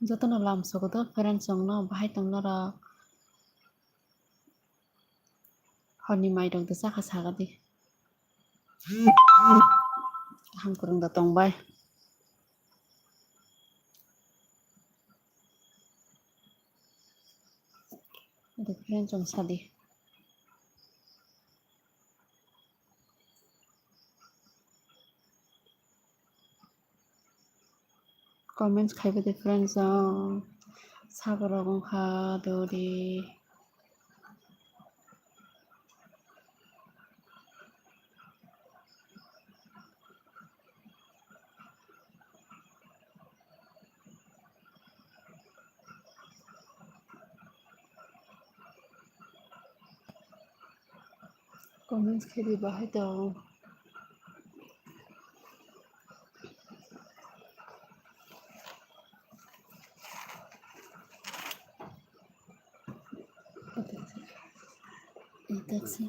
Jotno lamsogodo friends jongno bahai tongnora honi mairok de chakha sagadi hamkurung da tongbai ede friends jong sadi comments khaibade friends jong saborok ongkha dori comments khaibi bahai tong taxi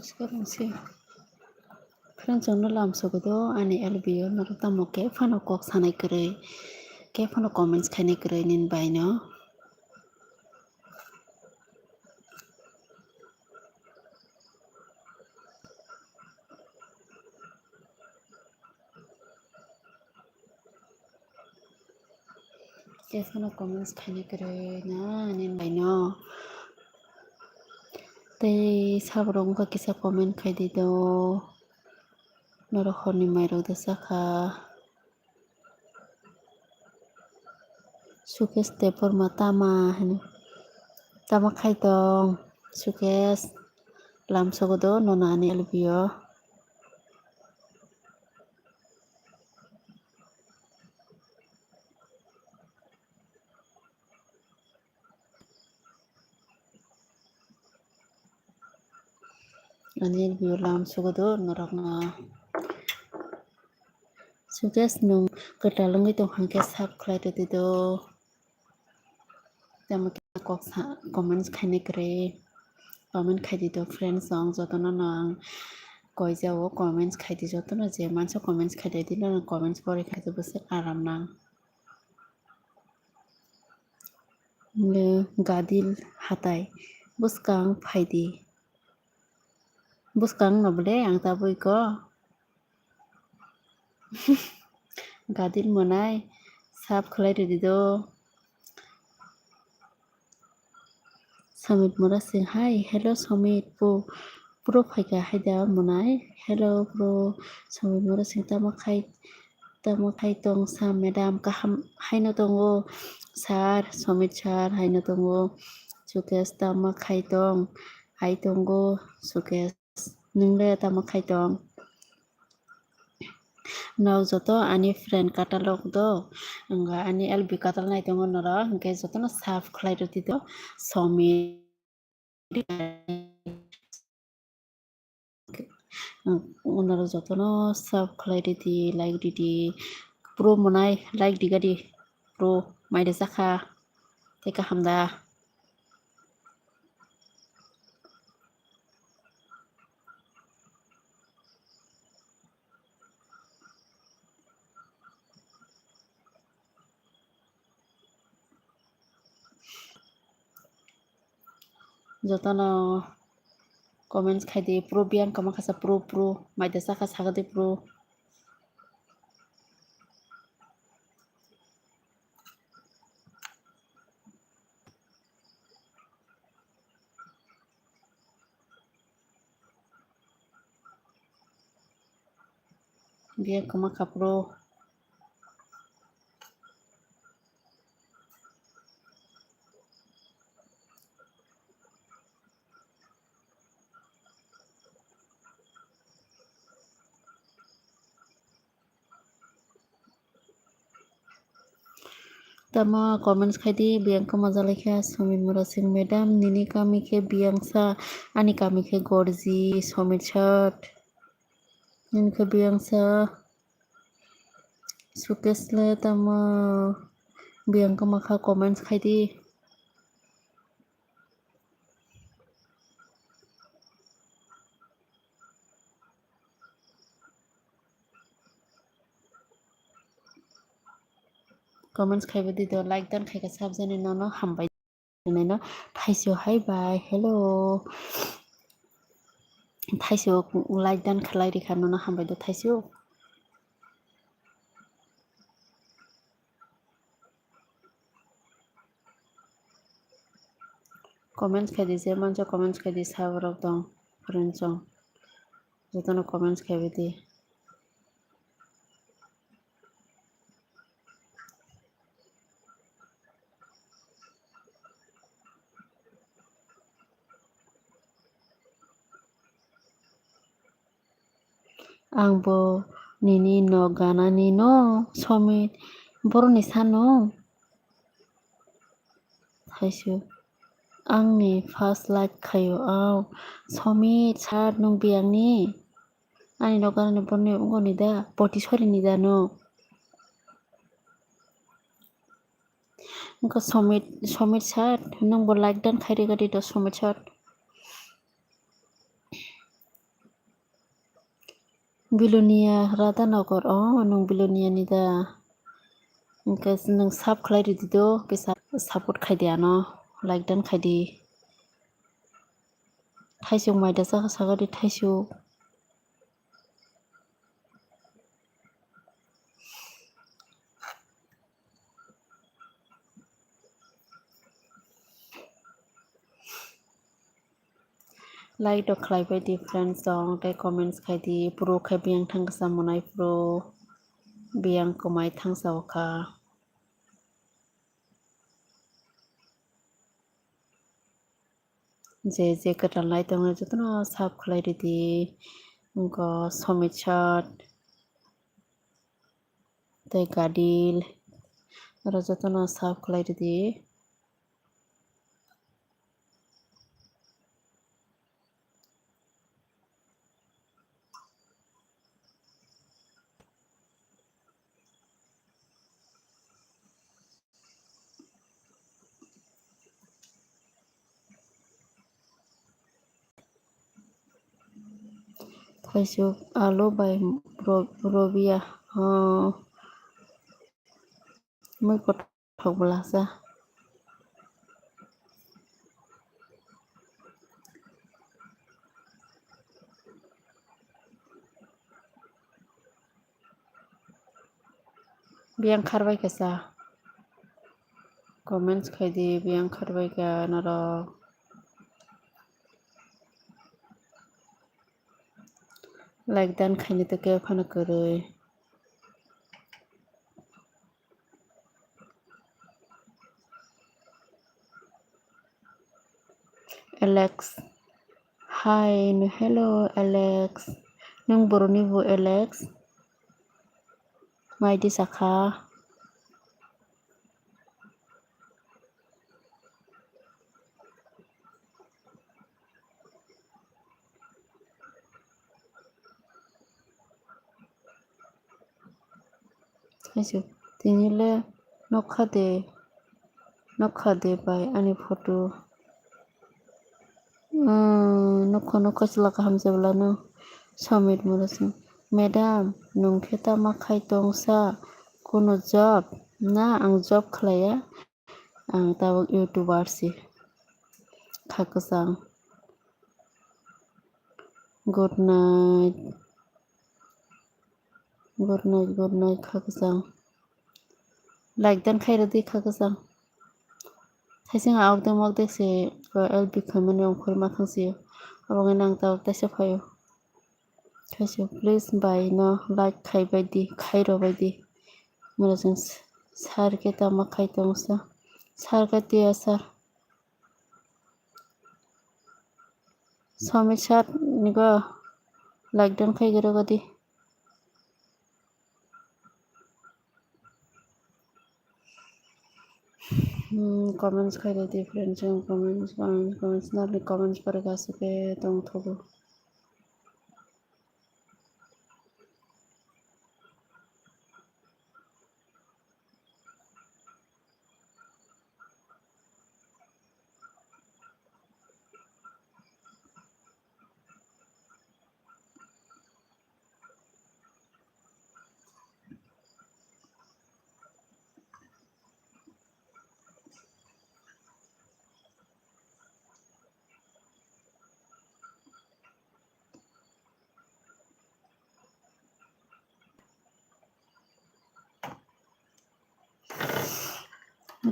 sekarang sih friends jongno lamsogodo ani LBO norok tamo ke phano kok sanai koroi ke phano comments khainai koroi nin bai no ke phano comments khainai koroi na nin bai no tei saborok ongkha kisa comment khaidi do norok horni mairok de chakha sukesh teporma tama hino tama khai tong sukesh lamsogodo nono ani LBO ani LBO lamsogodo norok no sukesh nung ketal ongoi tongkha ke sub khlai todi do tamo kok comments khainai koroi comment khaidi do friends jong jotono nang koijao comments khaidi jotono je mansa comments khaidai dilo comments pore khaidi bose aram nang gadil hatai buskang phaidi buskang no bole ang tabui ko gadil monai sab khlai todi do Samit mora sing hi hello Samit pro phaika haida monai hello pro Samit mora sing tamo khai tong sa madam kaham haino tongo sar Samit sar haino tongo sukesh tamo khai tong hai tongo sukesh nungle tamo khai tong now joto ani friend katalog do nga ani LB katal nai tongo noro hingke joto no saf khlai roti do Samit onaro jotono sub khlai ridi like ridi pro monai like digadi pro maide chakha tei kahamda jotono comments khaidi pro bian kama khasa pro maide chakha sagadi pro Bianca Macapro. Tama comments khaidi Bianca Mazalekha Somit Murasing Madam Nini Kamike Bianca Ani Kamike Gorji Somit Chat Nini Ka Bianca Sukesle Tama Bianca Makha comments khaidi comments khaibadi do like dan khaika sabjani no hambai no thaisyo hi bye hello thaisyo like dan khlai rikha no hambai do thaisyo comments khaidi je manjo comments khaidi sabrok dong princhong jotono comments khaibadi Angbo nini no gana ni no Somit boroni sano thaisyo Angni first like khayo aw Somit chat nung biangni Ani no gana ni borni ungoni da poti sori ni da no Angka Somit chat nung bo like dan khairi gadi do Somit chat Bilonia Radhanagar nung Bilonia ni da Angka nung sub khlai ridi do bisa support khaidi ano like dan khaidi Thaisyo maida sa sagadi thaisyo like do khlai bai di friends dong tei comments khaidi pro khai biang thang sa monai pro biang komai thang sa kha je katal lai tong jotno sub khlai ridi Angka Somit chat tei gadil aro jotono sub khlai ridi thaisyo alo bai robia moi kothok blasa biang kharbai kasa comments khaidi biang kharbai ka naro like dan khaini to ke phana koroi Alex hi hello Alex nung boroni bo Alex maidi sakha thaisyo tinile nokha de bai ani photo nokha chlaka hamjabla no Somit Murasing Madam nungkhe tama khai tongsa kono job na ang job khlaya ang tabuk youtuber si khakasang good night khakasang like dan khaira di khakasang thaising awde mokde se LB khamani ongkhor mathangsi abang nang tabuk taisa phayo खायसे please bye न like खाइर' बायदि मोजां सार केटा मा खाइतंसा सार काटिया सार समित सार निको लाइक दान खाइगोरो गदी comments खाइरो different जों comments नारनि comments पर गासिबो दंथ'बो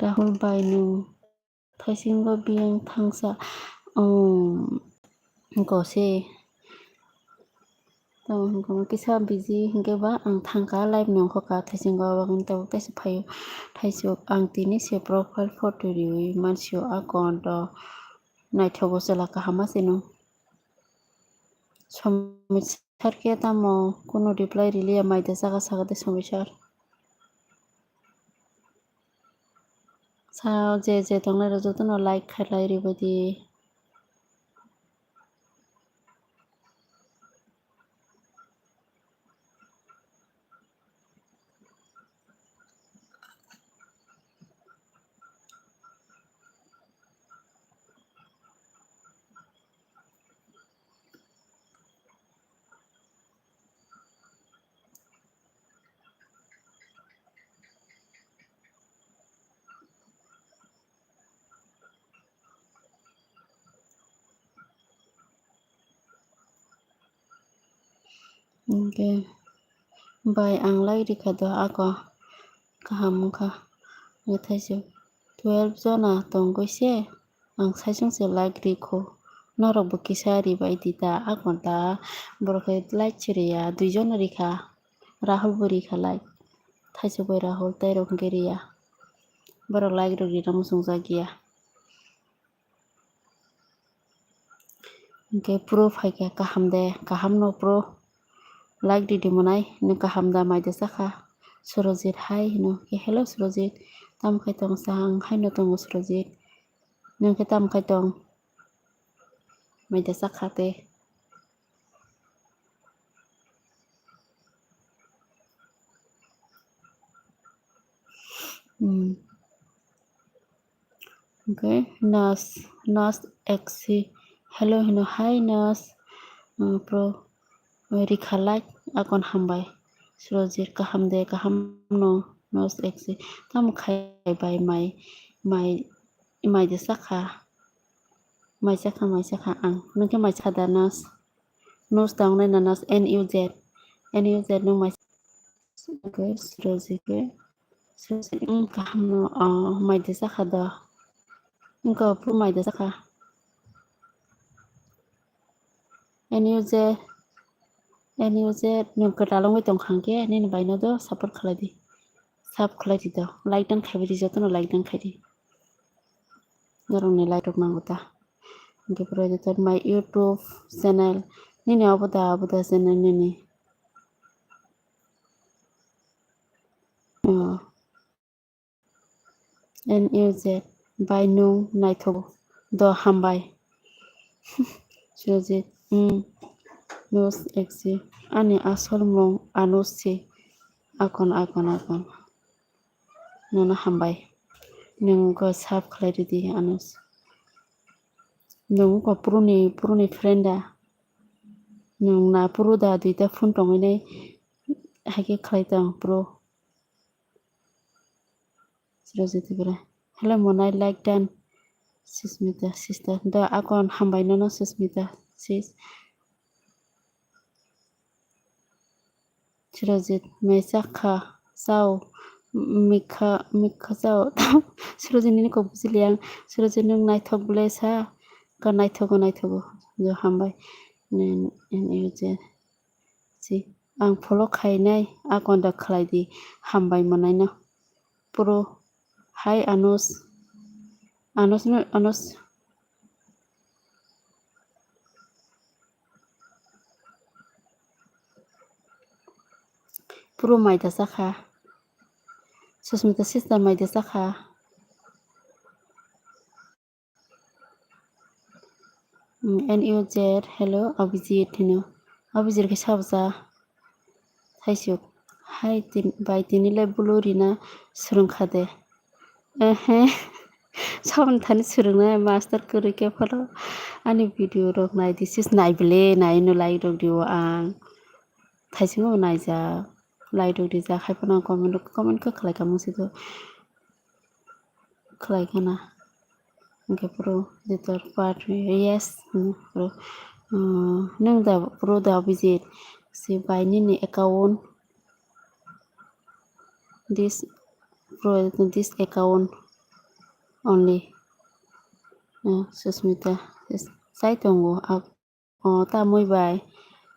राहुल बायनु थाइसिंबा बियां थांसा गसे तंग किसा बिजि हिंगेबा आं थांका लाइभ नंखका थाइसिंबा बागन ताव ताइसे फायो थाइसे आं तिनि से प्रोफाइल फटो रिउइ मानसियो अकाउंट नाइथोगो सलाका हामासेनो समित सारके तामो कोनो रिप्लाई रिलिया माइदा जागा सागादे समित सार सा जे तंगना रजतनो लाइक खाइलाय रिबायदि Okay. By आंलाय रिखाद आको काहामुखा थाइसे 12 जना दंगैसे आं साइसंसे लाइक रिखो नरबो किसा रिबायदि दा आको दा बरखे लाइक चिरिया 2 जन रिखा राहुल बो रिखा लाइक थाइसे बोय राहुल तैरक गेरिया बर लाइक रिरा मुसुं जागिया के प्रो फाइका काहाम दे काहाम न pro like didi monai no kaham da mai de saka surojit hai no ke hello surojit tam khai tong sang hai no tong surojit nang ke tam khai tong mai de saka te okay nas exi hello no hi nas pro rikha like akon hambai surojit kaham de kaham no nas exi tam khai bai mai de saka mai saka ang nungke mai sada nas dang na nas nuz no mai okay surojit ke kaham no mai de saka da nungka pro mai de saka nuz nungka dalong bai tong khangke ni bai no do support khalai di sub khalai di do like dan khai di jotono like dan khai di norong ni like rok nango ta ke pro de my youtube channel ni abuda channel ni nuz by nung naithogo do hambai surojit nos exi ani asol mong anusi akon nana hambai nung ko sub khalai di anus nung ko puruni frienda nung na puru da duita phone tongine hake khalai tang pro surojit bra hello monai like dan susmita sister da akon hambai no susmita sis surojit maisakha sao mikha sao surojit ni ko bujiliang surojit nung naithok blesa ka naithogo jo hambai nuz आं फल' खायनाय आगन्दा खालायदि हामबाय मोननायनो पुरो हाय अनुस पुरो मायदा जाखा Susmita sister मायदा जाखा NUZ hello Abhijit hino Abhijit ke sabja thaisuk hai bai tinilai bulurina surungkhade ehe sabon thani surungna master kuri ke phalo ani video rok nai this is naibele nai no lai rok dio ang thaisung naija lai rok dija khaipana comment ka khlai ka musido khlai kana okay pro ditor part yes pro nang da pro da visit si by ni account this pro this account only Susmita sai tongo ta moi bai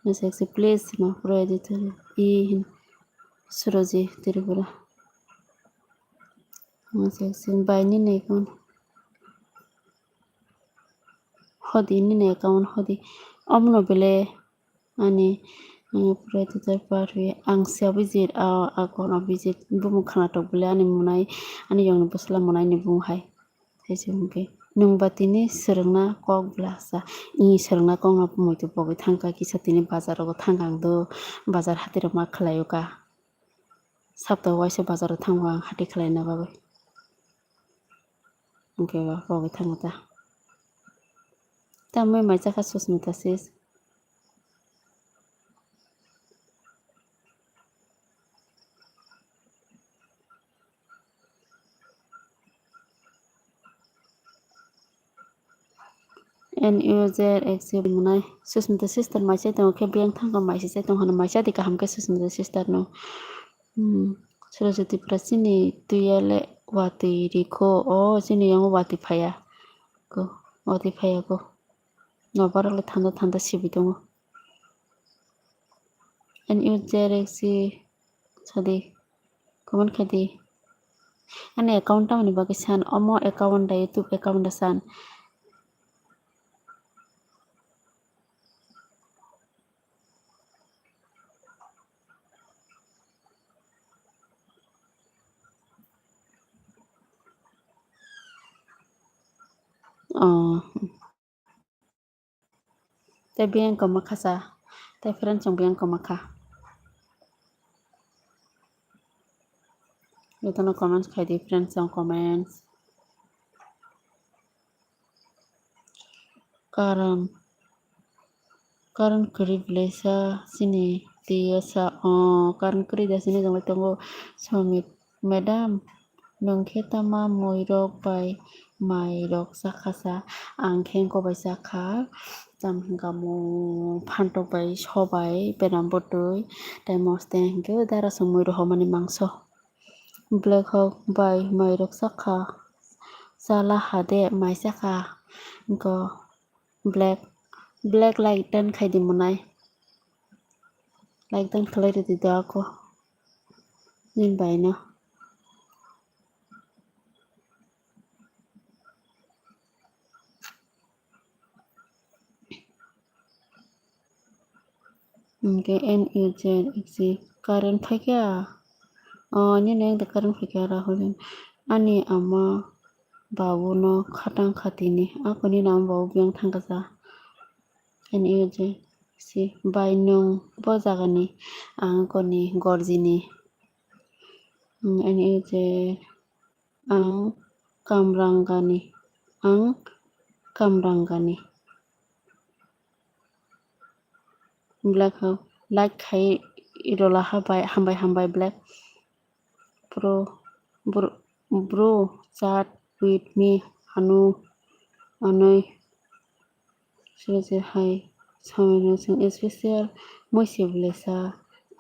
no sexy please no pro editor suroji Tripura no sexy by ni account hodi ni account hodi omno bele ani pro editor part ang sia visit akon visit bumu khana tok bele ani munai ani yong busla munai ni bung hai thaisungke nung batini serengna kok blasa I serengna kok na moitu pogai thangka kisa tini bazar ro thangkang do bazar hatiro ma khlayoka sapta waise bazar ro thangwa hati khlaina babai okay ba pogai thangata ta moi mai jaka Susmita sis NUZ active munai Susmita sister mai sai tong ke biang thangka mai sai tong hana mai sai di kaham ke Susmita sister no Saraswati prasini tuyale wati riko sini yang wati phaya ko wati phaya ko no barale thanda sibi dongo NUZ sadi comment khadi ane account ta mani bagi san omo account da YouTube account da san te biang ko makasa te friend chong biang ko makha Yotono comments khadi friends chong comments karan kuri blesa sini tiya sa karan kuri da sini jong tongo somit madam nongkhetama moirok bai mairok sakhasa angkheng ko bai sakha jamhingamo phantok bai sobai benam botoi tai moste hingke dara sumoi rohomani mangso black hawk bai mairok sakha sala hade mai sakha ko black like dan khaidi munai like dan khlai di da ko nin bai no okay NUZ current phakya ni neng da current phakya rahul ani ama babu no khatang khatini akoni nam babu biang thangkasa NUZ bai nung bojagani angkoni gorjini NUZ ang kamrangani black hawk like khai irola hambai black bro chat with me anu anoi sese hai samino sing special moi seblesa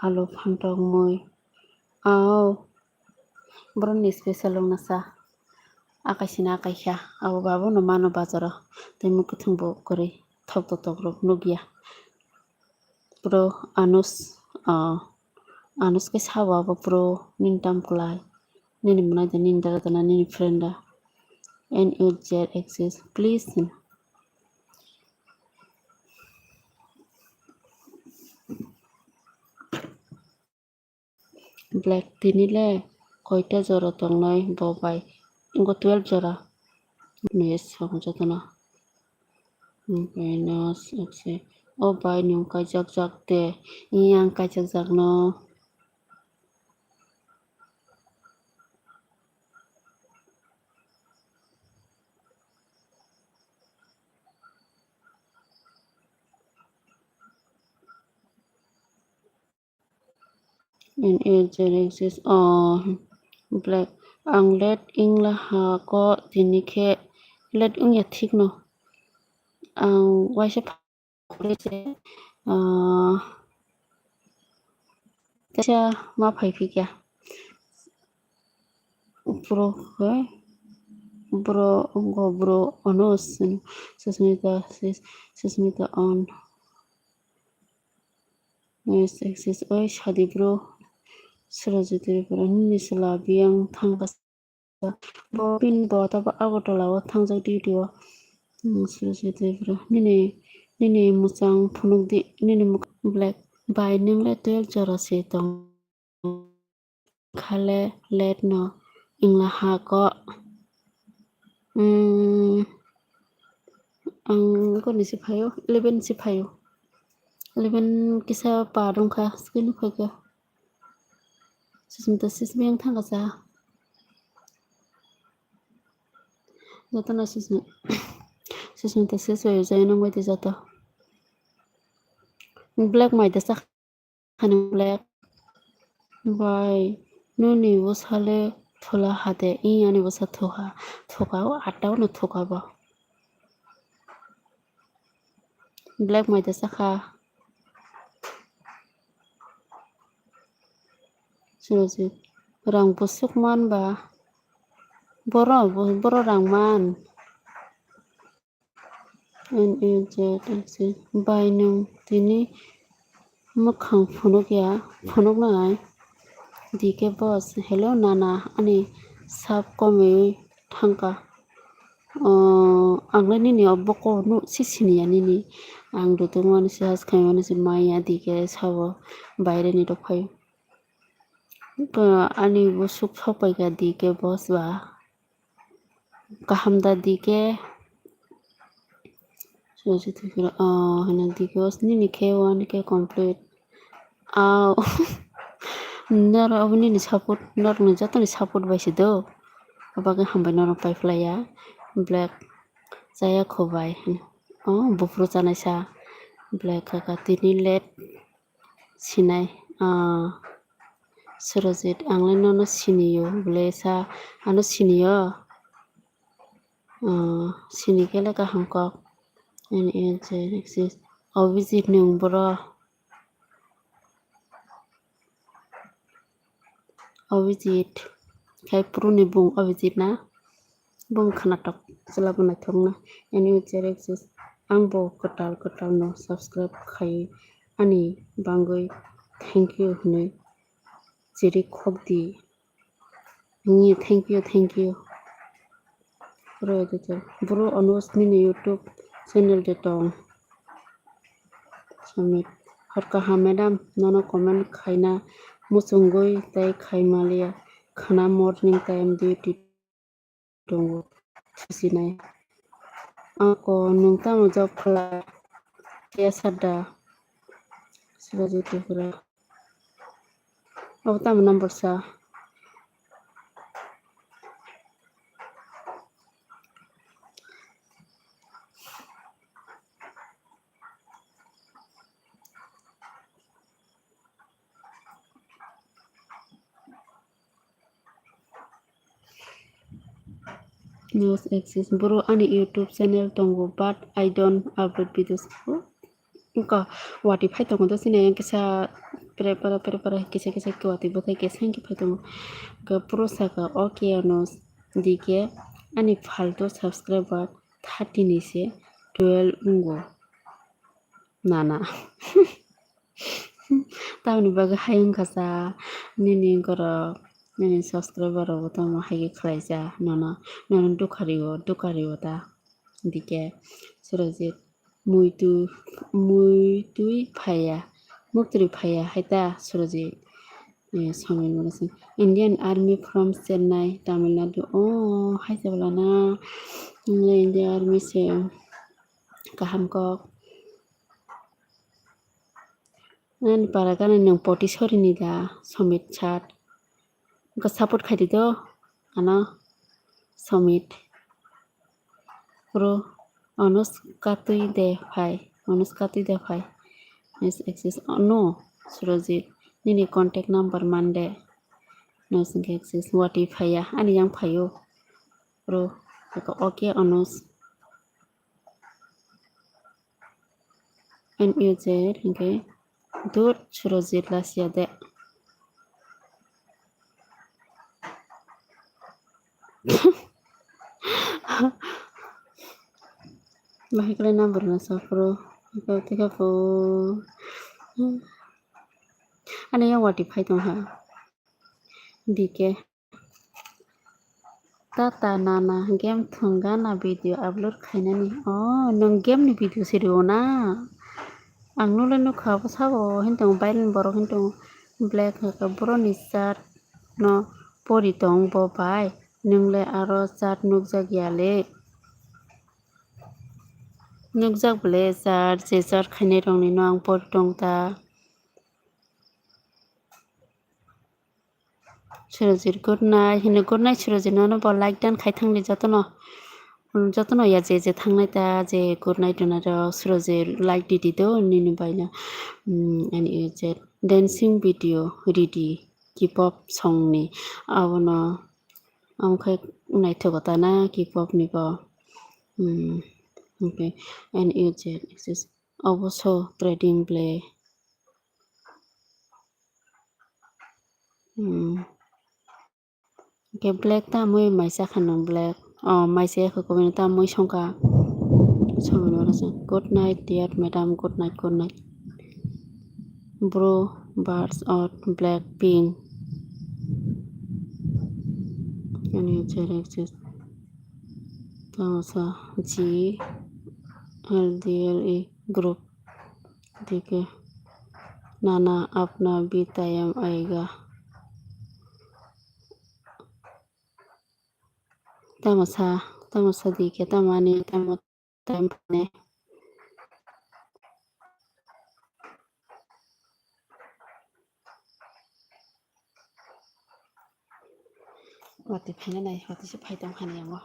alo phantong moi bron special nasa akaisina akaisha abo babu no mano bazaro temu kuthungbo kore thok rok nugia pro anus anus ke sawa ba pro nin tam kulai nini muna da nin dara dana nini frienda NUZ access please black tinile koita jora tongnai bobai ingo 12 jora nes songjatana Venus access o bai nyung kajak jak te iyang kajak jak no NUZ access black ang let ing la ha ko tinike let ung ya thik no ang waise phakse tasya ma phaifi kya bro bro onos susmita on yes access oi shadi bro surajiti bro ni sala biang thangba bo pin bo ta ba agotola wa thangjak duty wa surajiti bro nini musang phunuk di nini black by ning le 12 jara se tong khale let no ingla ha ko ang ko ni si phayo 11 si phayo 11 kisa pa dong kha skin phaka susmita sismeng thanga sa jatana susmita siswe jaina moi de jata black mai da sa khane black by no ni wasale thola hate ani wasa thoka atao no thoka ba black mai da sa kha suji rang busuk man ba boro rang man NUZ access by nung tini mukhang phunuk nai dike boss hello nana ani sab kome thangka angla nini oboko nu sisini ya nini ang dutumani sas khaimani si maya dike sabo bayre ni dokhay ani busuk sopai ga dike boss ba kahamda dike Surajiti bro hana dike was nini K1 ke complete nor abuni ni support nor no jato ni support baisi do abaga hambai nor pai flaya black jaya khobai bufru janai sa black kaka tini let sinai Surajit anglai no siniyo blesa ano siniyo sinikele ka hamkok NUZ access obvisit nung bro Abhijit kai pruni bung Abhijit na bung khanatok selaba na thongna NUZ access angbo kotal no subscribe khai ani bangoi thank you hne jeri khokdi ni thank you bro anos ni YouTube channel de tong samit harka ha madam nono comment khaina musungoi tai khaimalia khana morning time duty dongo thusinai ako nungta mo job khala ya sada Surajiti bro awtam number sa news access bro ani YouTube channel tongo but I don't upload videos ka wati phai tongo to sine kisa prepara kisa ki wati bothai ke sanki phai tongo ka pro saka okay anos dike ani phalto subscriber 30 ni se 12 ungo nana Tamni baga hayung kasa nini goro nini subscriber ro tamo hayi khlaija nono nono dukariwo ta dike surajit muitui phaya muktri phaya haita surajit Samin Morrison. Indian Army from Chennai, Tamil Nadu. Oh, hai sebalana. Indian Army se kaham kok. Nan para kan nang poti sori ni da Somit chat. Ko support khai di to. Ano Somit. Pro Anuskatui de phai. Yes, access. Oh, no, Surajit. Nini contact number Monday. No sing access. What if phaya? Ani yang phayo. Pro. Okay, Anus. And user, okay. Dur Surajit Lasya de. Bahikle number na sa pro. Ikaw tika po. Ano yung what if phai tong ha? Dike. Tata nana game thunga na video upload khaina ni. Oh, nang game ni video serio na. Ang nula no khabo sabo hintong bailen borok hintong black ka bro ni chat no pori tong bo bai nungle aro chat nukjak yale nukjak ble chat je chat khaine rong ni no ang pori tong ta Surajit good night hino good night Surajit no bo like dan khai thangli jotono ya je thangnai ta je good night na ro Surajit like didi do nini baina and is dancing video ready K-pop song ni abono amkhai naithokota na K-pop ni bo okay and is also trading play okay black ta moi maisa khanong black maisa ko ta moi songka good night dear madam good night bro birds or black pink and access tamasa GLDLE group ठीक है नाना अपना भी time आएगा tamasa dike tamani time ne wati phane nai wati se phai tong khani yango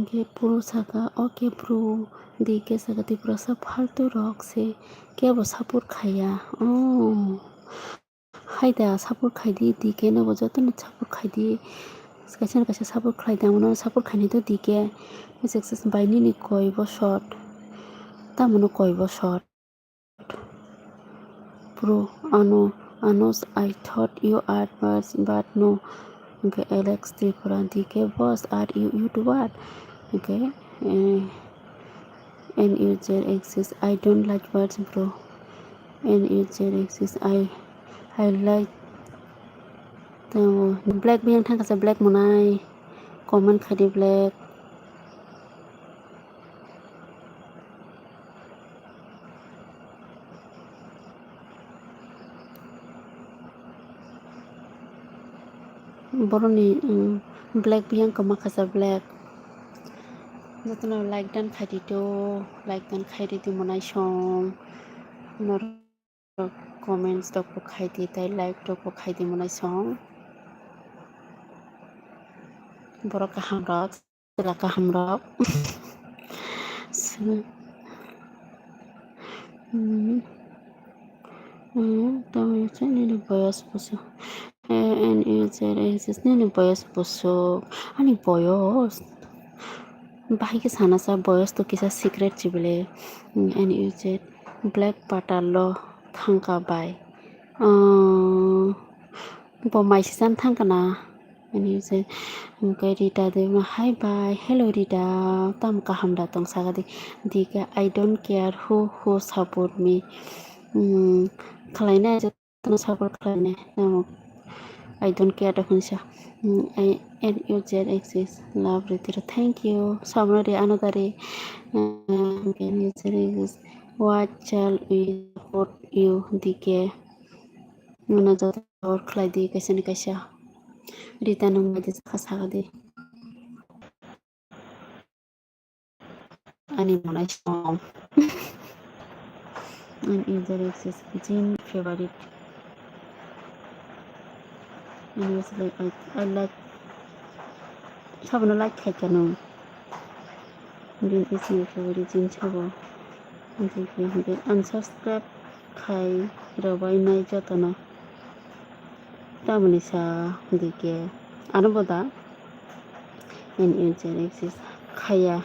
Ge puro saka okay bro dike saka ti puro sa फालतू rock se ke bo support khaya oh haida support khaidi dike no bo jotono support khaidi kaisa support khaida mono support khani to dike success by ni koi bo shot tamono koi bo shot bro anos I thought you are birds but no okay Alex Tripura dike boss are you to what okay and user access I don't like words bro and user access I like the black biang thang kasa black monai comment khadi black boroni black biang kama kasa black jotono like dan khadi to like dan khairi ti monai song comments tok po khai di tai like tok po khai di monai song borok kaham rok sila kaham rok Tama ni boyos puso and exist ni boyos puso ani boyos bahiki sana sa boyos to kisa secret chibile and black patalo thangka bai bo mai san thangka na and Rita de hi bye hello Rita tam kaham da tong sagadi dika I don't care who support me kalaina jatno support kalaina I don't care da hunsa I exist love Rita thank you samrari anodari exist what shall we support you dike mana jat or khlai di kaisa ni kaisa Rita nung mai jaka sagadi ani monai song and exist Jin favorite and was like I like sabno like khaikano Jin is my favorite Jin chabo and unsubscribe khai robai nai jotona tamani sa dike anuboda and exist khaya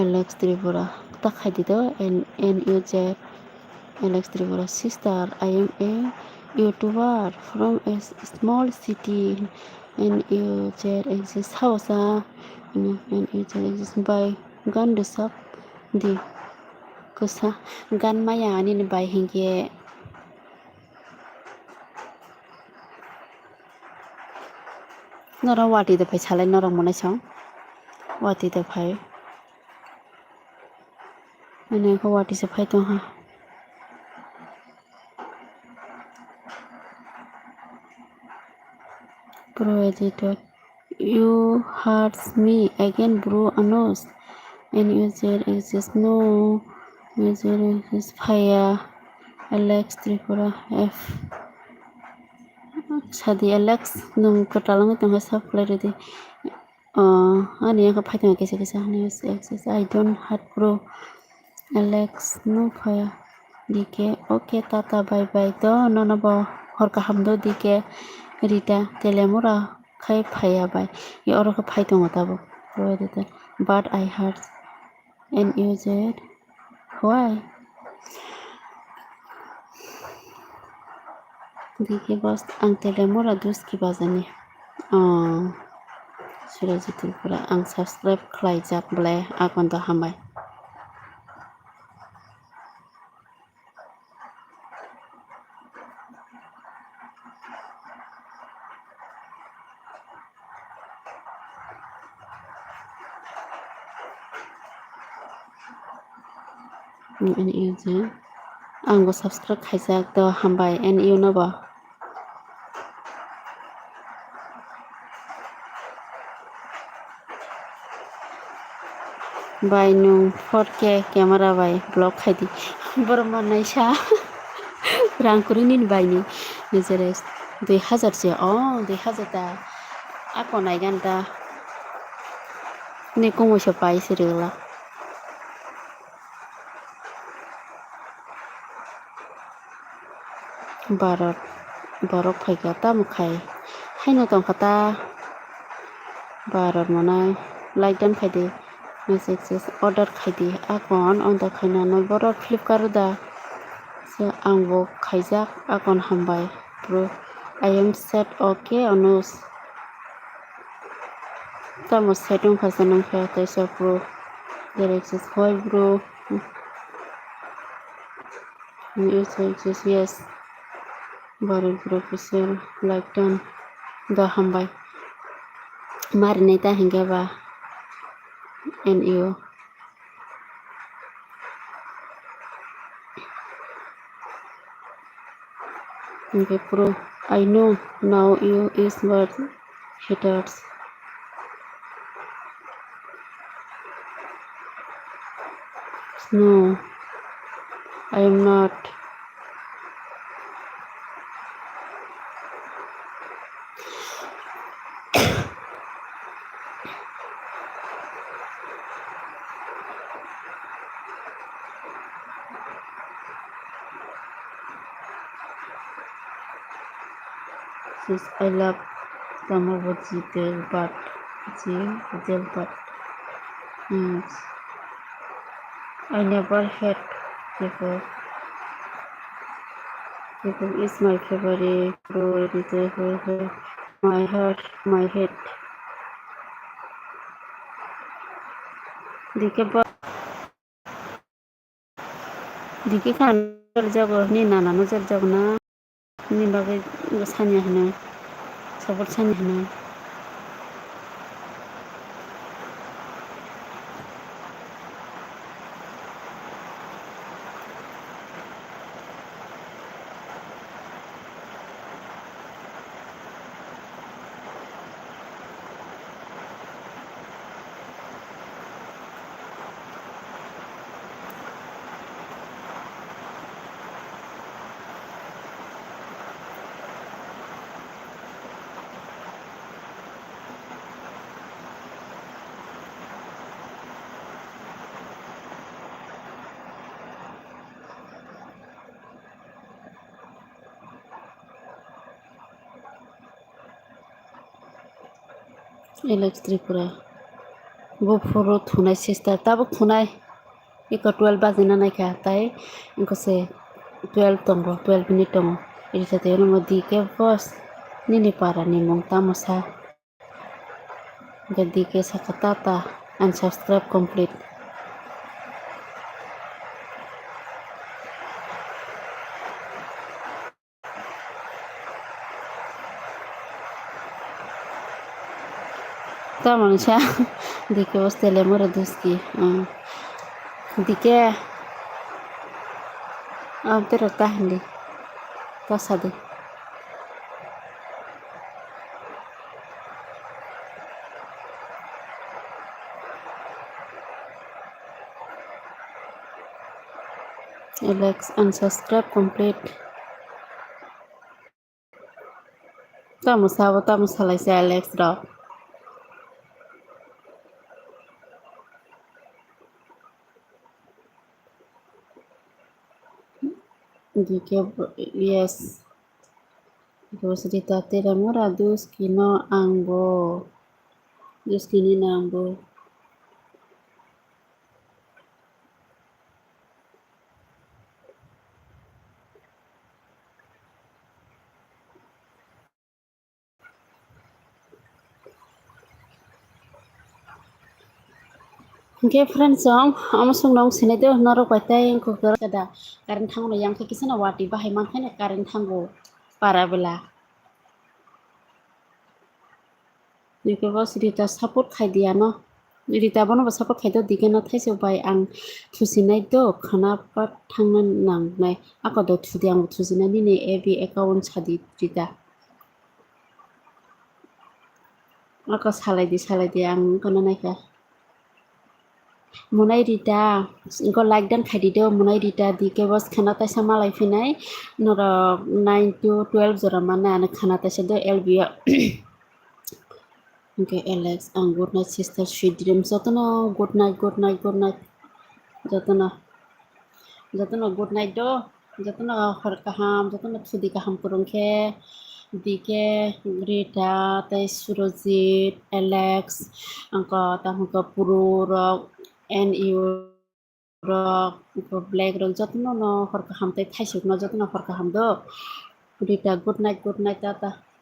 Alex Tripura takhai dito and Alex Tripura sister I am a YouTuber from a small city and exist house and exist by gan desap di kusa gan maya ni by hinge nora wati de phai chalai nora monai song wati de phai ane ko wati se phai to ha Pro editor you hurts me again bro Anos and user exists no user exists fire Alex Tripura F Sadi Alex nung katalang itong supply ready ani yang phai tong kisa news exists I don't hurt bro Alex no fire dike okay tata bye bye to no bo hor ka hamdo dike Rita telemura khai phaya bai ye oro ka phai tong tabo but I heard and use it why dike bos ang telemura dus ki bazani Surajitul pura ang subscribe khlai jak ble akon to hambai and use it ang go subscribe khaijak to hambai and you know ba by nung 4K camera by block khaidi borma naisa rang kurini by ni nizere 2000 se 2000 ta ako naigan ta ni komo se pai sirila barok phaiga ta mukhai haino tong khata barot monai like dan khaidi messages order khaidi akon on the khaina no borot Flipkart da se angbo khaijak akon hambai bro I am set okay Anus tamo setting phasanang kha taisa bro there exists why bro yes barot professor like done da hambai marne ta hingeba and you okay bro I know now you is what haters No, I am not. Sis, I love Tamagotchi tail but jail but yes. I never had before. People is my favorite bro. It is my heart, my head. Dike kan jago ni nana no jago na ni bagai sanya hana support sanya hana. Alex Tripura. Bo foro thunai sister tabo thunai iko 12 baje na naika tai inko se 12 tongo 12 minute tongo iri sate no modi ke boss nini para ni mong tamosa jadi ke sakatata unsubscribe complete tamon sa dike bos tele mora duski dike pero tahli tasade Alex unsubscribe complete tamusalai sa Alex dog dike yes bos dita tele mora duski no angbo duski ni nambo Okay, friends, amasung nong sini deh norok batai yang kuker kada karen tang no yang kaki sana wati bahai mantan karen tanggo para bela. Dike bos rita support khai dia no rita bono ba support khai do dike no thai so bai ang thusinai do khana pat thangna nang nai ako do thudi ang thusinai ni ne ab account chadi rita ako salai di ang kono nai ka Munai Rita, ingko like dan khai dido Munai Rita dike bos khana tai sama lai finai nora 9 to 12 jora mana ana khana tai do lb Okay, Alex, good night, sister. Sweet dreams. Jotono, good night. Jotono, good night do. Jotono, hor kaham. Jotono, thudi kaham kurung ke. Dike, Rita, tai Surojit, Alex, angka tahungka puru rock, and you rock, black rock. Jotono no hor kaham tai thaisuk no jotono hor kaham do. Rita, good night, tata.